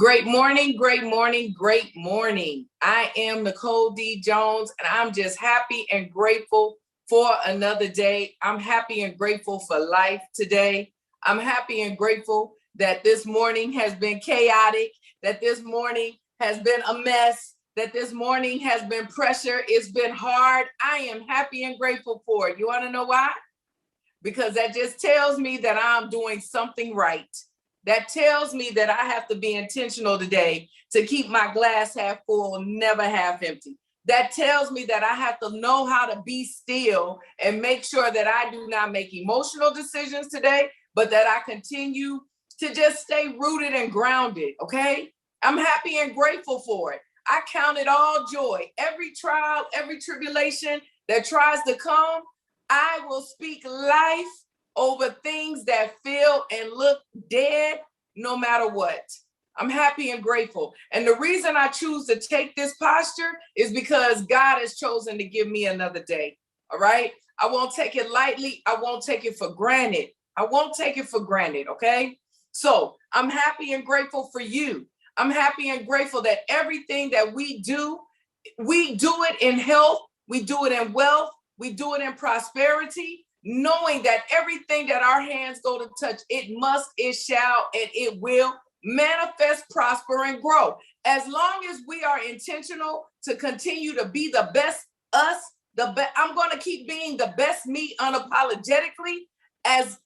Great morning, great morning, great morning. I am Nicole D. Jones, and I'm just happy and grateful for another day. I'm happy and grateful for life today. I'm happy and grateful that this morning has been chaotic, that this morning has been a mess, that this morning has been pressure. It's been hard. I am happy and grateful for it. You want to know why? Because that just tells me that I'm doing something right. That tells me that I have to be intentional today to keep my glass half full, never half empty. That tells me that I have to know how to be still and make sure that I do not make emotional decisions today, but that I continue to just stay rooted and grounded, okay? I'm happy and grateful for it. I count it all joy. Every trial, every tribulation that tries to come, I will speak life over things that feel and look dead no matter what. I'm happy and grateful. And the reason I choose to take this posture is because God has chosen to give me another day. All right. I won't take it lightly. I won't take it for granted. I won't take it for granted. Okay. So I'm happy and grateful for you. I'm happy and grateful that everything that we do it in health, we do it in wealth, we do it in prosperity, knowing that everything that our hands go to touch, it must, it shall, and it will manifest, prosper, and grow. As long as we are intentional to continue to be the best us, I'm going to keep being the best me unapologetically, as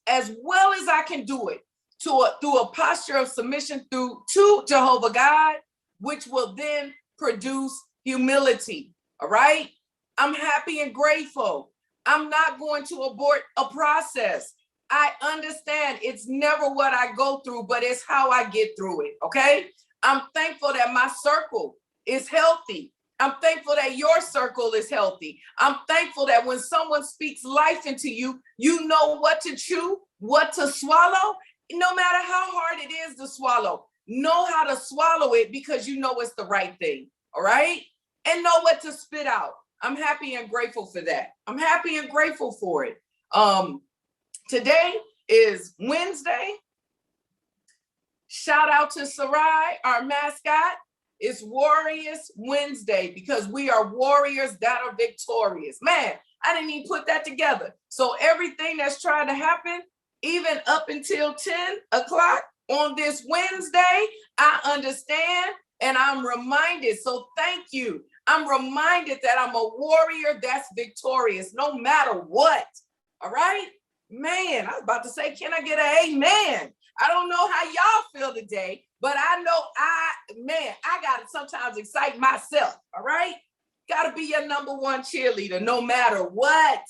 well as I can do it, through a posture of submission to Jehovah God, which will then produce humility. All right. I'm happy and grateful. I'm not going to abort a process. I understand it's never what I go through, but it's how I get through it. Okay. I'm thankful that my circle is healthy. I'm thankful that your circle is healthy. I'm thankful that when someone speaks life into you, you know what to chew, what to swallow, no matter how hard it is to swallow. Know how to swallow it because you know it's the right thing. All right. And know what to spit out. I'm happy and grateful for that. I'm happy and grateful for it. Today is Wednesday. Shout out to Sarai, our mascot. It's Warriors Wednesday because we are warriors that are victorious. Man, I didn't even put that together. So everything that's trying to happen, even up until 10 o'clock on this Wednesday, I understand and I'm reminded. So thank you. I'm reminded that I'm a warrior that's victorious no matter what. All right? Man, I was about to say, can I get an amen? I don't know how y'all feel today, but I know I got to sometimes excite myself. All right? Got to be your number one cheerleader no matter what.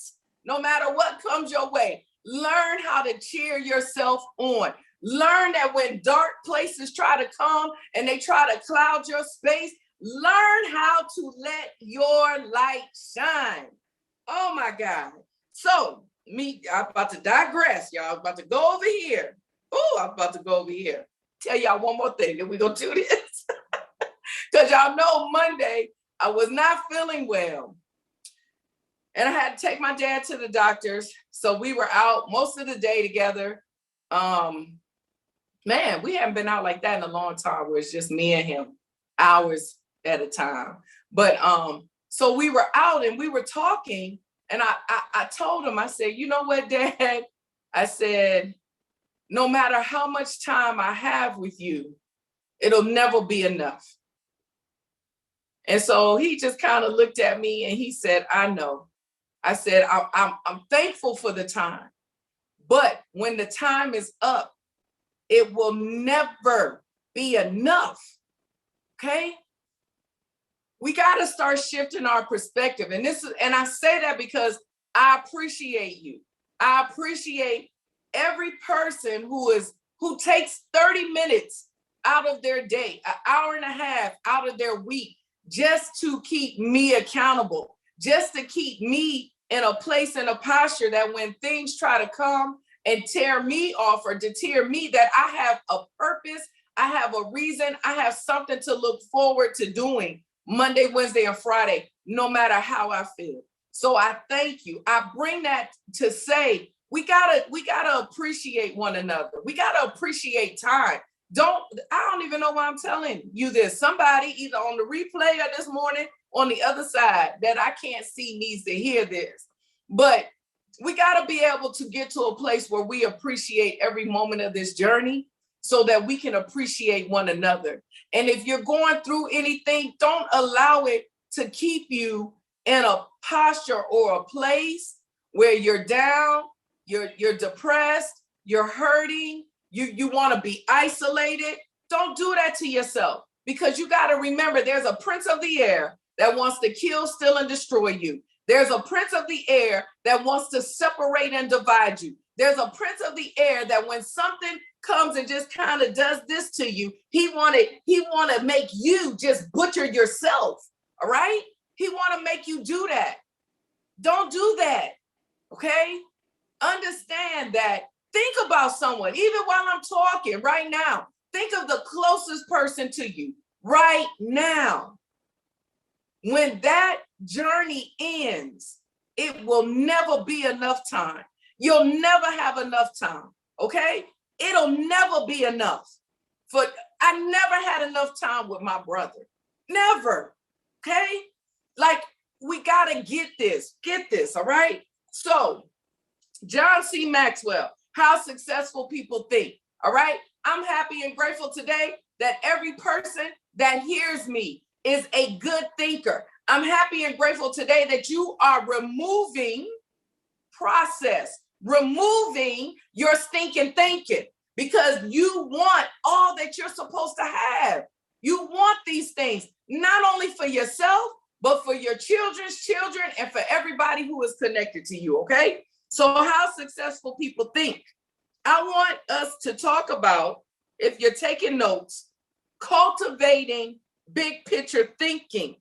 No matter what comes your way. Learn how to cheer yourself on. Learn that when dark places try to come and they try to cloud your space, learn how to let your light shine. Oh my God. So I'm about to digress, y'all. I'm about to go over here. I'm about to go over here. Tell y'all one more thing, then we're going to do this. Because y'all know Monday, I was not feeling well. And I had to take my dad to the doctors. So we were out most of the day together. Man, we haven't been out like that in a long time where it's just me and him, hours at a time. But so we were out and we were talking, and I told him, I said, you know what, Dad? I said, no matter how much time I have with you, it'll never be enough. And so he just kind of looked at me and he said, I know. I said, I'm thankful for the time, but when the time is up, it will never be enough. Okay? We got to start shifting our perspective. And I say that because I appreciate you. I appreciate every person who takes 30 minutes out of their day, an hour and a half out of their week, just to keep me accountable, just to keep me in a place and a posture that when things try to come and tear me off or deter me, that I have a purpose, I have a reason, I have something to look forward to doing Monday, Wednesday, and Friday, no matter how I feel. So I thank you. I bring that to say we gotta appreciate one another. We gotta appreciate time. I don't even know why I'm telling you this. Somebody either on the replay or this morning on the other side that I can't see needs to hear this. But we got to be able to get to a place where we appreciate every moment of this journey so that we can appreciate one another. And if you're going through anything, don't allow it to keep you in a posture or a place where you're down, you're depressed, you're hurting, you want to be isolated. Don't do that to yourself, because you got to remember there's a prince of the air that wants to kill, steal, and destroy you. There's a prince of the air that wants to separate and divide you. There's a prince of the air that when something comes and just kind of does this to you, he want to make you just butcher yourself. All right? He want to make you do that. Don't do that. Okay? Understand that. Think about someone, even while I'm talking right now. Think of the closest person to you right now. When that journey ends, it will never be enough time. You'll never have enough time, okay? It'll never be enough. I never had enough time with my brother. Never, okay? Like, we gotta get this, all right? So, John C. Maxwell, how successful people think, all right? I'm happy and grateful today that every person that hears me is a good thinker. I'm happy and grateful today that you are removing your stinking thinking, because you want all that you're supposed to have. You want these things, not only for yourself, but for your children's children and for everybody who is connected to you, okay? So how successful people think. I want us to talk about, if you're taking notes, cultivating big picture thinking.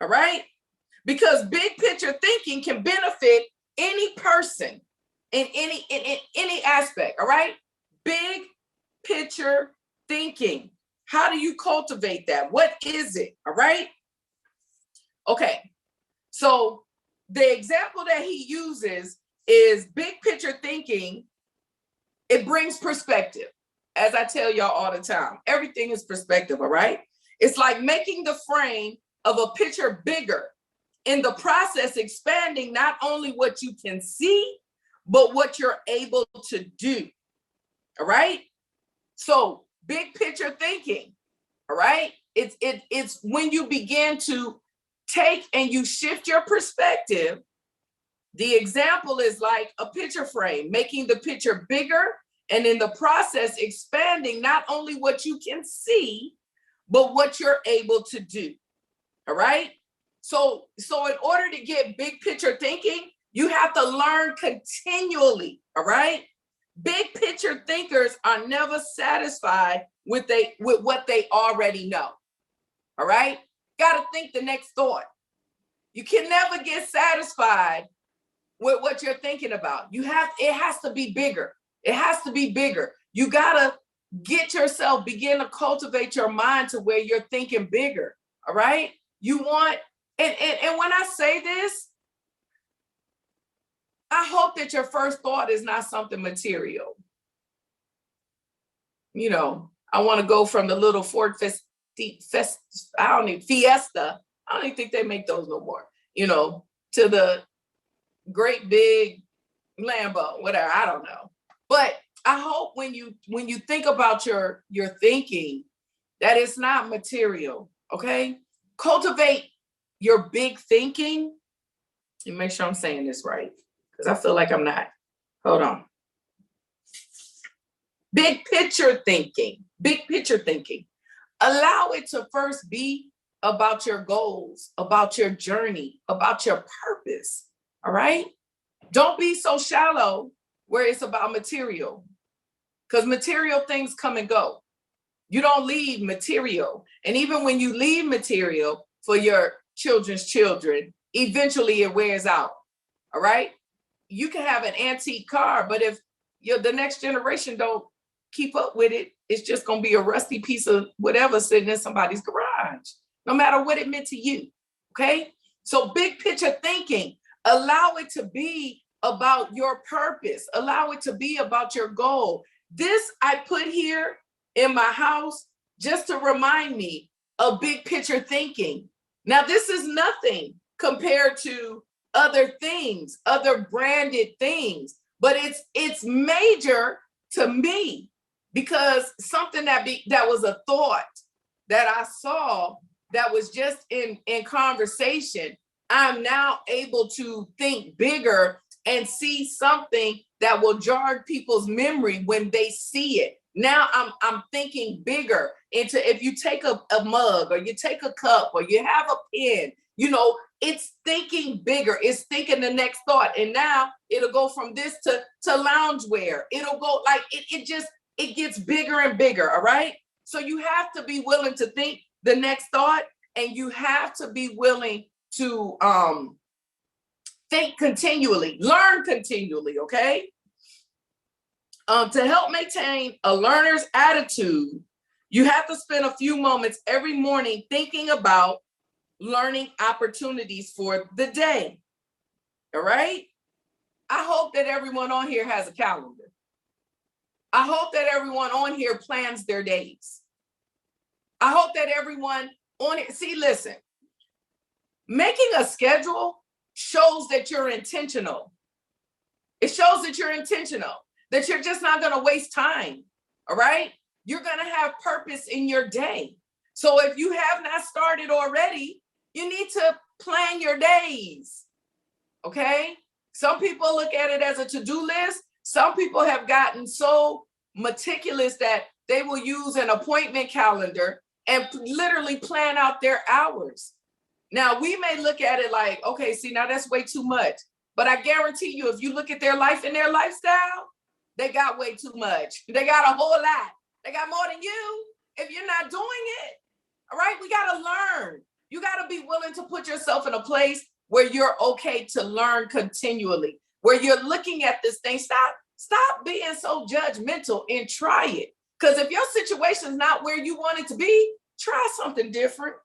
All right? Because big picture thinking can benefit any person in any aspect. All right? Big picture thinking. How do you cultivate that? What is it? All right? Okay. So the example that he uses is big picture thinking. It brings perspective. As I tell y'all all the time, everything is perspective, all right? It's like making the frame of a picture bigger, in the process expanding not only what you can see, but what you're able to do, all right? So big picture thinking, all right? It's when you begin to take and you shift your perspective. The example is like a picture frame, making the picture bigger, and in the process expanding not only what you can see, but what you're able to do. All right? So in order to get big picture thinking, you have to learn continually. All right? Big picture thinkers are never satisfied with what they already know. All right? Got to think the next thought. You can never get satisfied with what you're thinking about. It has to be bigger. It has to be bigger. You gotta begin to cultivate your mind to where you're thinking bigger. All right. You want, and when I say this, I hope that your first thought is not something material. You know, I want to go from the little Ford Fiesta. I don't even think they make those no more, to the great big Lambo, whatever, I don't know. But I hope when you think about your thinking, that it's not material, okay? Cultivate your big thinking. And make sure I'm saying this right, because I feel like I'm not. Hold on. Big picture thinking. Allow it to first be about your goals, about your journey, about your purpose, all right? Don't be so shallow where it's about material, because material things come and go. You don't leave material. And even when you leave material for your children's children, eventually it wears out, all right? You can have an antique car, but if the next generation don't keep up with it, it's just going to be a rusty piece of whatever sitting in somebody's garage, no matter what it meant to you, okay? So big picture thinking, allow it to be about your purpose. Allow it to be about your goal. This I put here in my house just to remind me of big picture thinking. Now, this is nothing compared to other things, other branded things, but it's major to me because something that was a thought that I saw that was just in conversation, I'm now able to think bigger and see something that will jar people's memory when they see it. Now I'm thinking bigger into, if you take a mug or you take a cup or you have a pen, it's thinking bigger. It's thinking the next thought. And now it'll go from this to loungewear. It'll go like it gets bigger and bigger. All right. So you have to be willing to think the next thought, and you have to be willing to think continually, learn continually, okay? To help maintain a learner's attitude, you have to spend a few moments every morning thinking about learning opportunities for the day, all right? I hope that everyone on here has a calendar. I hope that everyone on here plans their days. I hope that everyone on it, listen, making a schedule shows that you're intentional. It shows that you're intentional, that you're just not going to waste time. All right. You're going to have purpose in your day. So if you have not started already, you need to plan your days. Okay. Some people look at it as a to-do list. Some people have gotten so meticulous that they will use an appointment calendar and literally plan out their hours. Now, we may look at it like, okay, see, now that's way too much. But I guarantee you, if you look at their life and their lifestyle, they got way too much. They got a whole lot. They got more than you if you're not doing it. All right, we got to learn. You got to be willing to put yourself in a place where you're okay to learn continually, where you're looking at this thing. Stop being so judgmental and try it. Because if your situation is not where you want it to be, try something different.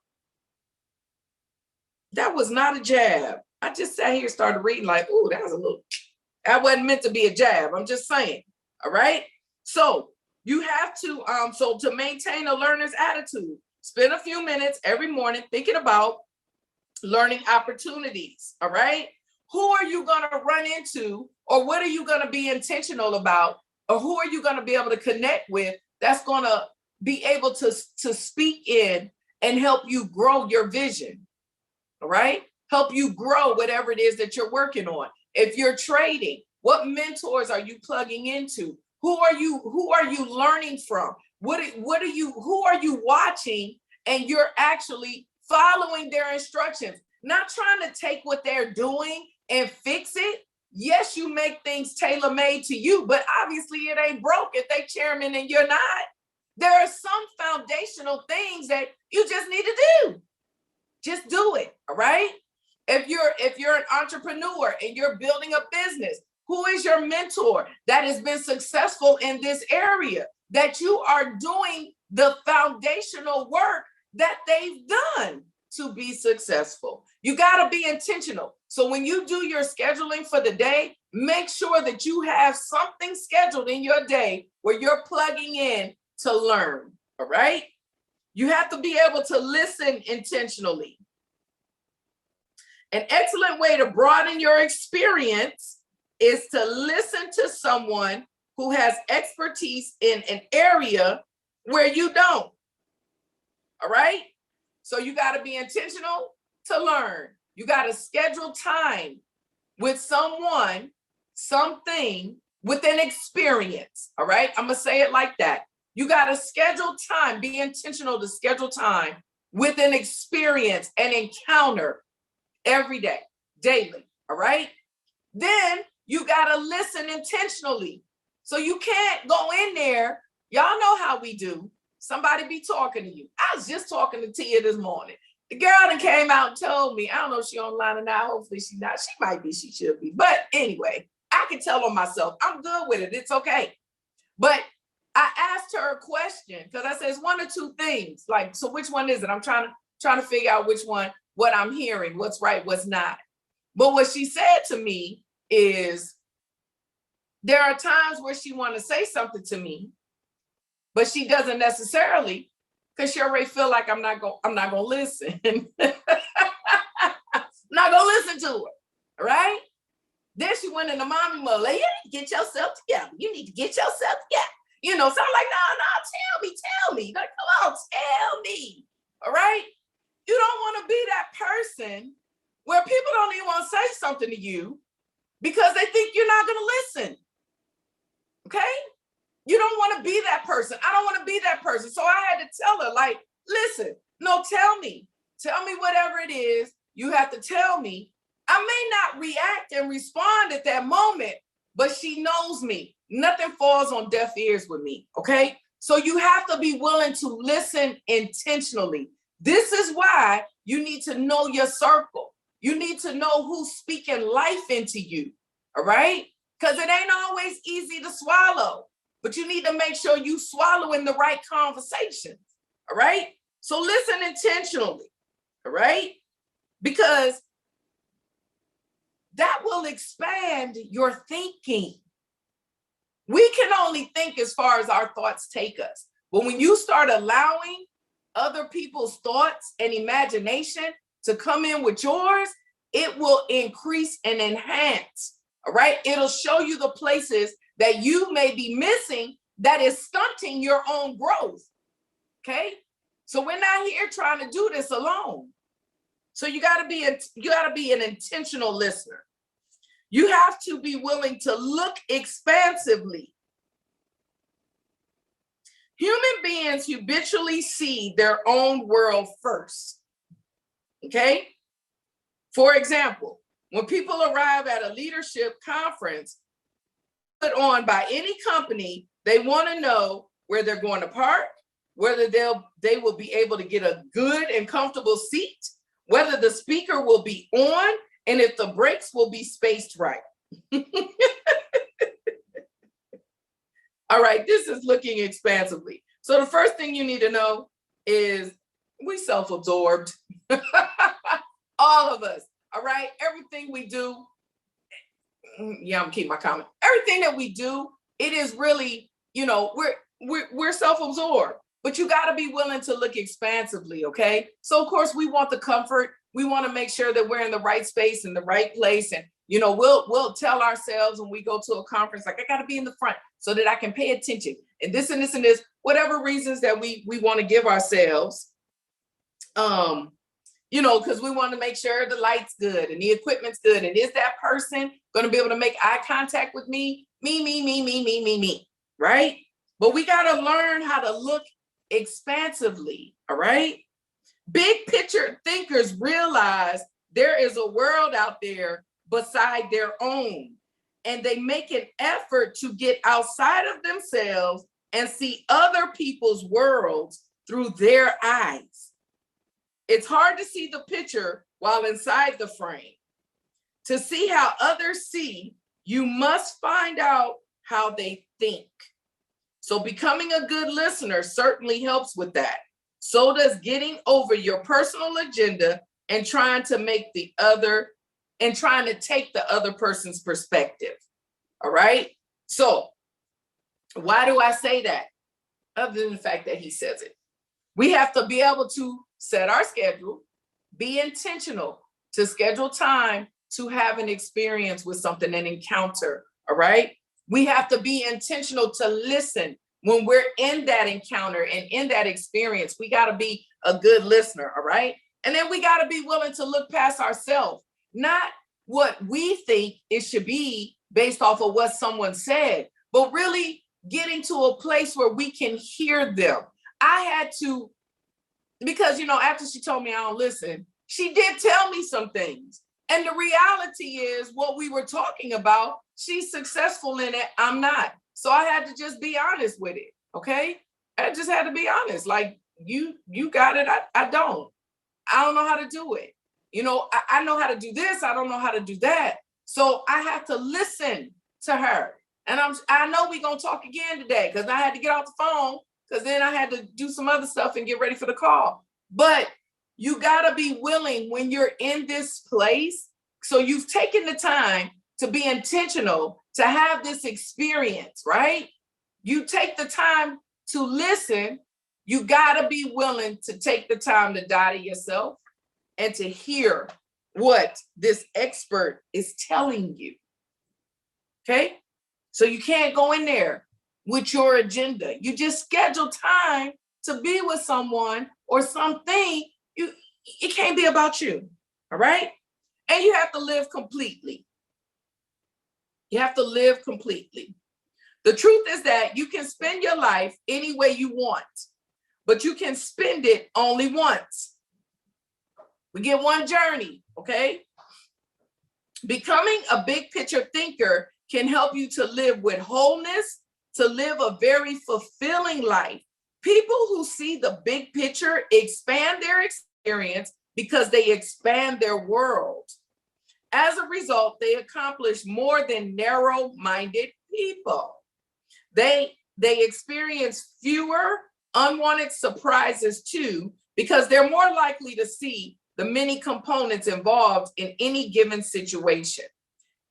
That was not a jab. I just sat here and started reading like, ooh, that wasn't meant to be a jab. I'm just saying. All right. So you have to, to maintain a learner's attitude, spend a few minutes every morning thinking about learning opportunities. All right. Who are you going to run into, or what are you going to be intentional about, or who are you going to be able to connect with that's going to be able to speak in and help you grow your vision? All right. Help you grow whatever it is that you're working on. If you're trading, what mentors are you plugging into? Who are you learning from? Who are you watching, and you're actually following their instructions, not trying to take what they're doing and fix it. Yes, you make things tailor-made to you, but obviously it ain't broke if they chairman and you're not. There are some foundational things that you just need to do. Just do it. All right. If you're an entrepreneur and you're building a business, who is your mentor that has been successful in this area, that you are doing the foundational work that they've done to be successful? You got to be intentional. So when you do your scheduling for the day, make sure that you have something scheduled in your day where you're plugging in to learn. All right. You have to be able to listen intentionally. An excellent way to broaden your experience is to listen to someone who has expertise in an area where you don't. All right. So you got to be intentional to learn. You got to schedule time with someone, something with an experience. All right. I'm going to say it like that. You got to schedule time, be intentional to schedule time with an experience, an encounter every day, daily. All right. Then you got to listen intentionally. So you can't go in there. Y'all know how we do. Somebody be talking to you. I was just talking to Tia this morning. The girl that came out and told me, I don't know if she's online or not. Hopefully she's not. She might be, she should be. But anyway, I can tell on myself. I'm good with it. It's okay. But I asked her a question because I said, it's one or two things. Like, so which one is it? I'm trying to figure out which one, what I'm hearing, what's right, what's not. But what she said to me is, There are times where she want to say something to me, but she doesn't necessarily, because she already feel like I'm not gonna listen. I'm not gonna listen to her, right? Then she went into mommy mode, like, you need to get yourself together. You need to get yourself together. So I'm like, no, tell me. Like, come on, tell me. All right? You don't want to be that person where people don't even want to say something to you because they think you're not going to listen. Okay? You don't want to be that person. I don't want to be that person. So I had to tell her, like, listen, no, tell me whatever it is you have to tell me. I may not react and respond at that moment, but she knows me. Nothing falls on deaf ears with me, okay? So you have to be willing to listen intentionally. This is why you need to know your circle. You need to know who's speaking life into you, all right? Because it ain't always easy to swallow, but you need to make sure you swallow in the right conversations, all right? So listen intentionally, all right? Because that will expand your thinking. We can only think as far as our thoughts take us. But when you start allowing other people's thoughts and imagination to come in with yours, it will increase and enhance, all right? It'll show you the places that you may be missing that is stunting your own growth, okay? So we're not here trying to do this alone. So you gotta be an intentional listener. You have to be willing to look expansively. Human beings habitually see their own world first, okay? For example, when people arrive at a leadership conference put on by any company, they want to know where they're going to park, whether they will be able to get a good and comfortable seat, whether the speaker will be on, and if the breaks will be spaced right. All right, this is looking expansively. So the first thing you need to know is we self-absorbed. All of us, all right? Everything we do, I'm gonna keep my comment. Everything that we do, it is really, we're self-absorbed, but you gotta be willing to look expansively, okay? So of course we want the comfort. We want to make sure that we're in the right space, in the right place. And, we'll tell ourselves when we go to a conference, like, I got to be in the front so that I can pay attention. And this and this and this, whatever reasons that we want to give ourselves, because we want to make sure the light's good and the equipment's good. And is that person going to be able to make eye contact with me? Me, right? But we got to learn how to look expansively, all right? Big picture thinkers realize there is a world out there beside their own, and they make an effort to get outside of themselves and see other people's worlds through their eyes. It's hard to see the picture while inside the frame. To see how others see, you must find out how they think. So becoming a good listener certainly helps with that. So does getting over your personal agenda and trying to take the other person's perspective. All right. So why do I say that? Other than the fact that he says it, we have to be able to set our schedule, be intentional to schedule time to have an experience with something, an encounter. All right. We have to be intentional to listen. When we're in that encounter and in that experience, we got to be a good listener, all right? And then we got to be willing to look past ourselves, not what we think it should be based off of what someone said, but really getting to a place where we can hear them. I had to, because, after she told me I don't listen, she did tell me some things. And the reality is what we were talking about, she's successful in it, I'm not. So I had to just be honest with it, okay? I just had to be honest. Like, you got it, I don't. I don't know how to do it. I know how to do this, I don't know how to do that. So I have to listen to her. And I know we're going to talk again today because I had to get off the phone because then I had to do some other stuff and get ready for the call. But you got to be willing when you're in this place. So you've taken the time to be intentional, to have this experience, right? You take the time to listen. You got to be willing to take the time to die to yourself and to hear what this expert is telling you. Okay? So you can't go in there with your agenda. You just schedule time to be with someone or something. It can't be about you. All right? And you have to live completely. You have to live completely. The truth is that you can spend your life any way you want, but you can spend it only once. We get one journey, okay? Becoming a big picture thinker can help you to live with wholeness, to live a very fulfilling life. People who see the big picture expand their experience because they expand their world. As a result, they accomplish more than narrow-minded people. They experience fewer unwanted surprises too, because they're more likely to see the many components involved in any given situation: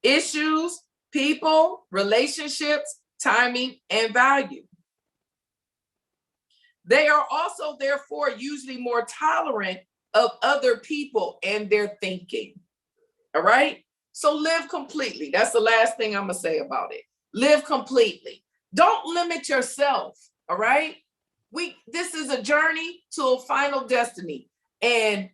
issues, people, relationships, timing, and value. They are also, therefore, usually more tolerant of other people and their thinking. All right? So live completely. That's the last thing I'm going to say about it. Live completely. Don't limit yourself. All right? This is a journey to a final destiny. And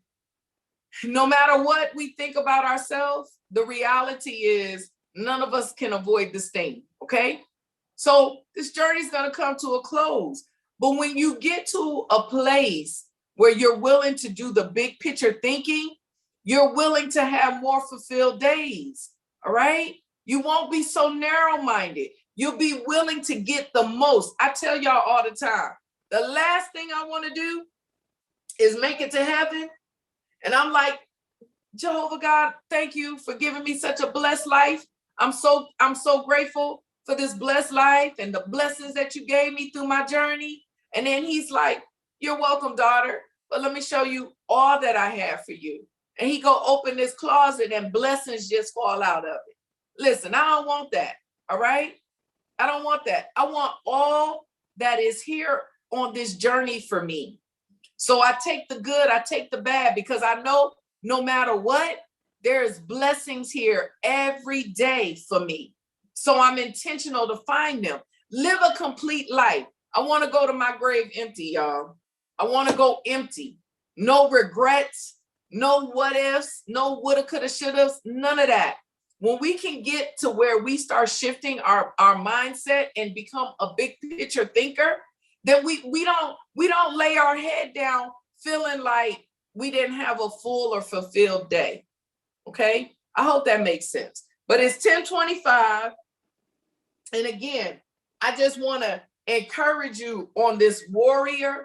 no matter what we think about ourselves, the reality is none of us can avoid this thing. Okay? So this journey is going to come to a close. But when you get to a place where you're willing to do the big picture thinking, you're willing to have more fulfilled days. All right? You won't be so narrow-minded. You'll be willing to get the most. I tell y'all all the time, the last thing I want to do is make it to heaven. And I'm like, Jehovah God, thank you for giving me such a blessed life. I'm so grateful for this blessed life and the blessings that you gave me through my journey. And then he's like, you're welcome, daughter, but let me show you all that I have for you. And he go open this closet and blessings just fall out of it. Listen, I don't want that. All right? I don't want that. I want all that is here on this journey for me. So I take the good, I take the bad, because I know no matter what, there's blessings here every day for me. So I'm intentional to find them. Live a complete life. I want to go to my grave empty, y'all. I want to go empty. No regrets, no what ifs, no woulda, coulda, shoulda, none of that. When we can get to where we start shifting our mindset and become a big picture thinker, then we don't lay our head down feeling like we didn't have a full or fulfilled day. Okay? I hope that makes sense. But it's 10:25. And again, I just want to encourage you on this warriors.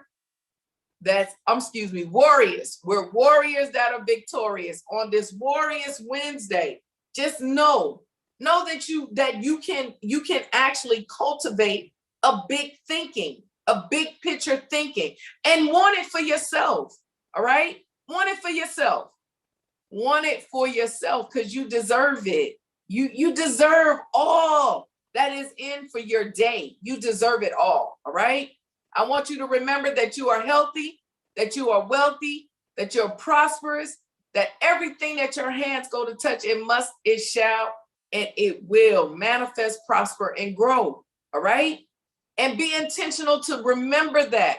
We're warriors that are victorious on this Warriors Wednesday. Just know that you can actually cultivate a big thinking, a big picture thinking, and want it for yourself. All right? Want it for yourself. Want it for yourself because you deserve it. You deserve all that is in for your day. You deserve it all. All right? I want you to remember that you are healthy, that you are wealthy, that you're prosperous, that everything that your hands go to touch, it shall, and it will manifest, prosper, and grow. All right? And be intentional to remember that.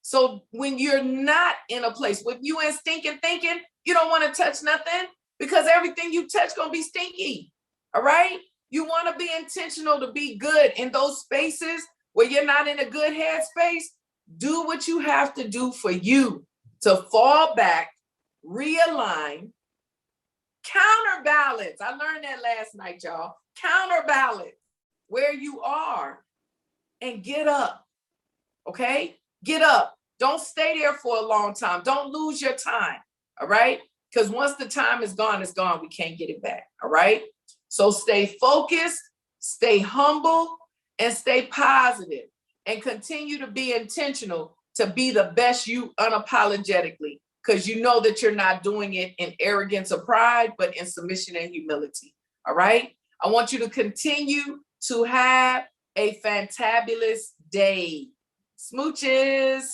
So when you're not in a place, when you in stinking thinking, you don't want to touch nothing because everything you touch going to be stinky. All right? You want to be intentional to be good in those spaces where you're not in a good headspace. Do what you have to do for you to fall back, realign, counterbalance. I learned that last night, y'all. Counterbalance where you are and get up. Okay? Get up. Don't stay there for a long time. Don't lose your time. All right? Because once the time is gone, it's gone. We can't get it back. All right? So stay focused, stay humble, and stay positive, and continue to be intentional to be the best you unapologetically, because you know that you're not doing it in arrogance or pride, but in submission and humility. All right? I want you to continue to have a fantabulous day. Smooches.